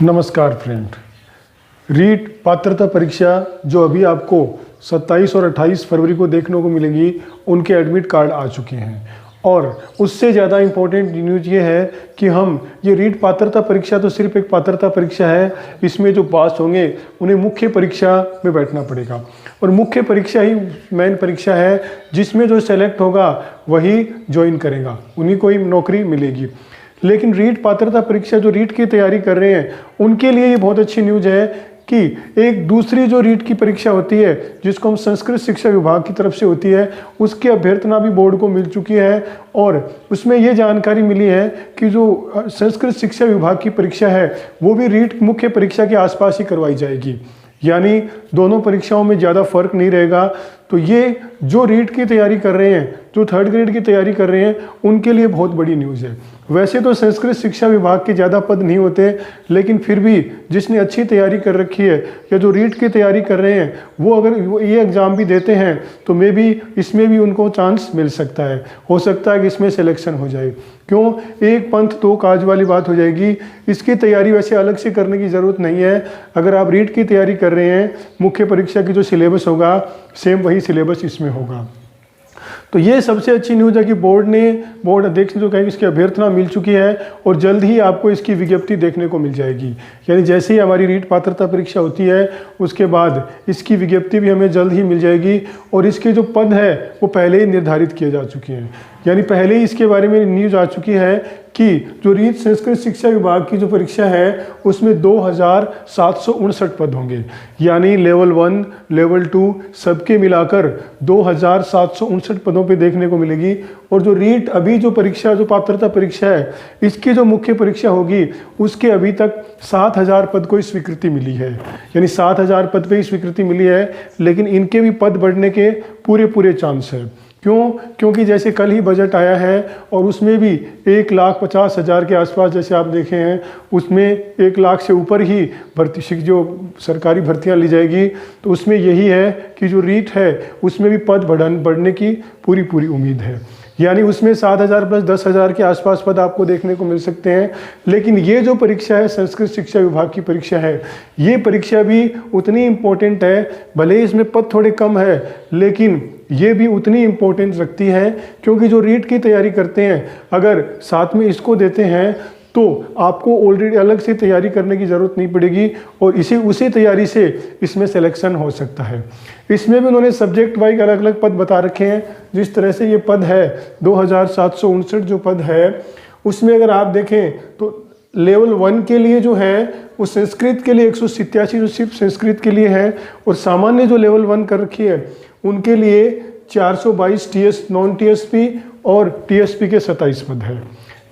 नमस्कार फ्रेंड। रीट पात्रता परीक्षा जो अभी आपको 27 और 28 फरवरी को देखने को मिलेगी, उनके एडमिट कार्ड आ चुके हैं। और उससे ज़्यादा इम्पोर्टेंट न्यूज़ ये है कि ये रीट पात्रता परीक्षा तो सिर्फ एक पात्रता परीक्षा है। इसमें जो पास होंगे उन्हें मुख्य परीक्षा में बैठना पड़ेगा, और मुख्य परीक्षा ही मेन परीक्षा है जिसमें जो सेलेक्ट होगा वही ज्वाइन करेगा, उन्हीं को ही नौकरी मिलेगी। लेकिन रीट पात्रता परीक्षा जो रीट की तैयारी कर रहे हैं उनके लिए ये बहुत अच्छी न्यूज़ है कि एक दूसरी जो रीट की परीक्षा होती है जिसको हम संस्कृत शिक्षा विभाग की तरफ से होती है, उसकी अभ्यर्थना भी बोर्ड को मिल चुकी है। और उसमें ये जानकारी मिली है कि जो संस्कृत शिक्षा विभाग की परीक्षा है वो भी रीट मुख्य परीक्षा के आसपास ही करवाई जाएगी, यानी दोनों परीक्षाओं में ज़्यादा फर्क नहीं रहेगा। तो ये जो रीट की तैयारी कर रहे हैं, जो थर्ड ग्रेड की तैयारी कर रहे हैं, उनके लिए बहुत बड़ी न्यूज़ है। वैसे तो संस्कृत शिक्षा विभाग के ज़्यादा पद नहीं होते, लेकिन फिर भी जिसने अच्छी तैयारी कर रखी है या जो रीट की तैयारी कर रहे हैं वो अगर ये एग्ज़ाम भी देते हैं तो मे भी इसमें भी उनको चांस मिल सकता है। हो सकता है कि इसमें सिलेक्शन हो जाए। क्यों? एक पंथ दो काज वाली बात हो जाएगी। इसकी तैयारी वैसे अलग से करने की ज़रूरत नहीं है। अगर आप रीट की तैयारी कर रहे हैं, मुख्य परीक्षा की जो सिलेबस होगा सेम वही सिलेबस इसमें होगा। तो ये सबसे अच्छी न्यूज़ है कि बोर्ड अध्यक्ष जो कहेंगे इसकी अभ्यर्थना मिल चुकी है और जल्द ही आपको इसकी विज्ञप्ति देखने को मिल जाएगी। यानी जैसे ही हमारी रीट पात्रता परीक्षा होती है उसके बाद इसकी विज्ञप्ति भी हमें जल्द ही मिल जाएगी। और इसके जो पद है वो पहले ही निर्धारित किए जा चुके हैं, यानी पहले ही इसके बारे में न्यूज़ आ चुकी है कि जो रीट संस्कृत शिक्षा विभाग की जो परीक्षा है उसमें 2769 पद होंगे, यानी लेवल 1 लेवल 2 सबके मिलाकर 2769 पदों पे देखने को मिलेगी। और जो रीट अभी जो परीक्षा जो पात्रता परीक्षा है इसकी जो मुख्य परीक्षा होगी उसके अभी तक 7000 पद को स्वीकृति मिली है, यानी 7000 पद पे ही स्वीकृति मिली है। लेकिन इनके भी पद बढ़ने के पूरे चांस है। क्यों? क्योंकि जैसे कल ही बजट आया है और उसमें भी 1,50,000 के आसपास जैसे आप देखे हैं, उसमें 1 लाख से ऊपर ही भर्ती जो सरकारी भर्तियां ली जाएगी। तो उसमें यही है कि जो रीट है उसमें भी पद बढ़ने की पूरी उम्मीद है, यानी उसमें 7,000 प्लस 10,000 के आसपास पद आपको देखने को मिल सकते हैं। लेकिन ये जो परीक्षा है संस्कृत शिक्षा विभाग की परीक्षा है, ये परीक्षा भी उतनी इम्पोर्टेंट है। भले ही इसमें पद थोड़े कम है लेकिन ये भी उतनी इम्पोर्टेंस रखती है, क्योंकि जो रीट की तैयारी करते हैं अगर साथ में इसको देते हैं तो आपको ऑलरेडी अलग से तैयारी करने की ज़रूरत नहीं पड़ेगी और उसी तैयारी से इसमें सिलेक्शन हो सकता है। इसमें भी उन्होंने सब्जेक्ट वाइज अलग अलग पद बता रखे हैं। जिस तरह से ये पद है 2759 जो पद है उसमें अगर आप देखें तो लेवल 1 के लिए जो है वो संस्कृत के लिए 187 जो सिर्फ संस्कृत के लिए है, और सामान्य जो लेवल 1 कर रखी है उनके लिए 422 टीएस नॉन टीएसपी और टीएसपी के 27 पद है।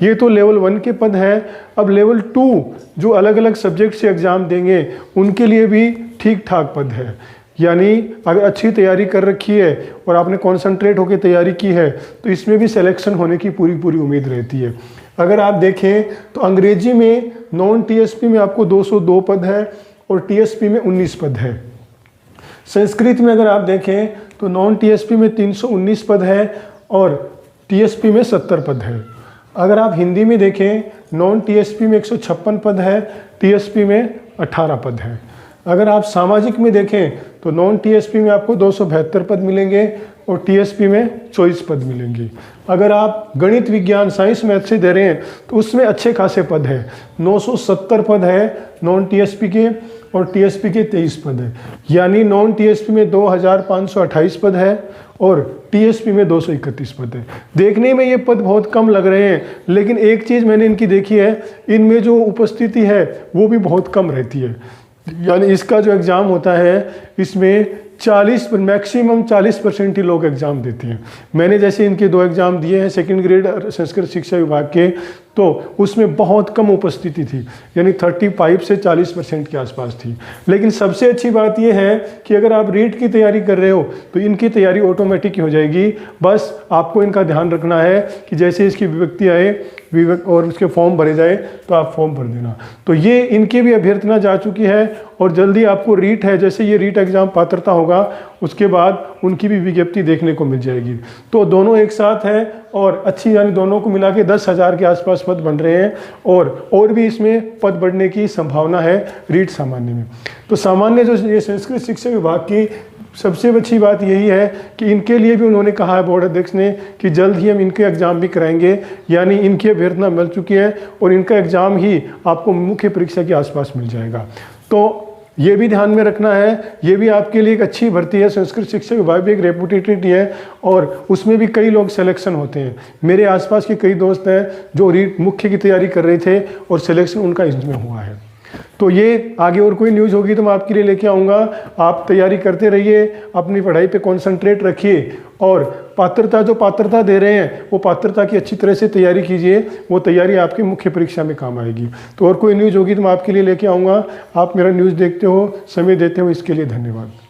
ये तो लेवल 1 के पद है। अब लेवल 2 जो अलग अलग सब्जेक्ट से एग्ज़ाम देंगे उनके लिए भी ठीक ठाक पद है, यानी अगर अच्छी तैयारी कर रखी है और आपने कॉन्सेंट्रेट होकर तैयारी की है तो इसमें भी सिलेक्शन होने की पूरी उम्मीद रहती है। अगर आप देखें तो अंग्रेजी में नॉन टीएसपी में आपको 202 पद है और टीएसपी में 19 पद है। संस्कृत में अगर आप देखें तो नॉन टीएसपी में 319 पद है और टीएसपी में 70 पद है। अगर आप हिंदी में देखें नॉन टीएसपी में 156 पद है, टीएसपी में 18 पद है। अगर आप सामाजिक में देखें तो नॉन टीएसपी में आपको 272 पद मिलेंगे और टीएसपी में 24 पद मिलेंगे। अगर आप गणित विज्ञान साइंस मैथ से दे रहे हैं तो उसमें अच्छे खासे पद है, 970 पद है नॉन टीएसपी के और टीएसपी के 23 पद है, यानी नॉन टीएसपी में 2528 पद है और टीएसपी में 231 पद है। देखने में ये पद बहुत कम लग रहे हैं, लेकिन एक चीज़ मैंने इनकी देखी है, इनमें जो उपस्थिति है वो भी बहुत कम रहती है। यानी इसका जो एग्ज़ाम होता है इसमें मैक्सिमम 40% ही लोग एग्ज़ाम देते हैं। मैंने जैसे इनके 2 एग्ज़ाम दिए हैं सेकंड ग्रेड संस्कृत शिक्षा विभाग के, तो उसमें बहुत कम उपस्थिति थी, यानी 35 से 40% के आसपास थी। लेकिन सबसे अच्छी बात यह है कि अगर आप रीट की तैयारी कर रहे हो तो इनकी तैयारी ऑटोमेटिक हो जाएगी। बस आपको इनका ध्यान रखना है कि जैसे इसकी विज्ञप्ति आए और उसके फॉर्म भरे जाए तो आप फॉर्म भर देना। तो ये इनकी भी अभ्यर्थना जा चुकी है और जल्दी आपको रीट है, जैसे ये रीट एग्ज़ाम पात्रता होगा उसके बाद उनकी भी विज्ञप्ति देखने को मिल जाएगी। तो दोनों एक साथ हैं और अच्छी, यानी दोनों को मिला के 10,000 के आसपास पद बन रहे हैं और भी इसमें पद बढ़ने की संभावना है रीट सामान्य में। तो सामान्य जो ये संस्कृत शिक्षा विभाग की सबसे अच्छी बात यही है कि इनके लिए भी उन्होंने कहा है बोर्ड अध्यक्ष ने कि जल्द ही हम इनके एग्ज़ाम भी कराएंगे, यानी इनकी अभ्यर्थना मिल चुकी है और इनका एग्ज़ाम ही आपको मुख्य परीक्षा के आसपास मिल जाएगा। तो ये भी ध्यान में रखना है, ये भी आपके लिए एक अच्छी भर्ती है। संस्कृत शिक्षा विभाग भी एक रेपुटेटेड है और उसमें भी कई लोग सिलेक्शन होते हैं। मेरे आसपास के कई दोस्त हैं जो रीट मुख्य की तैयारी कर रहे थे और सिलेक्शन उनका इसमें हुआ है। तो ये आगे और कोई न्यूज़ होगी तो मैं आपके लिए लेके आऊँगा। आप तैयारी करते रहिए, अपनी पढ़ाई पे कंसंट्रेट रखिए और पात्रता दे रहे हैं वो पात्रता की अच्छी तरह से तैयारी कीजिए, वो तैयारी आपकी मुख्य परीक्षा में काम आएगी। तो और कोई न्यूज़ होगी तो मैं आपके लिए लेके आऊँगा। आप मेरा न्यूज़ देखते हो, समय देते हो, इसके लिए धन्यवाद।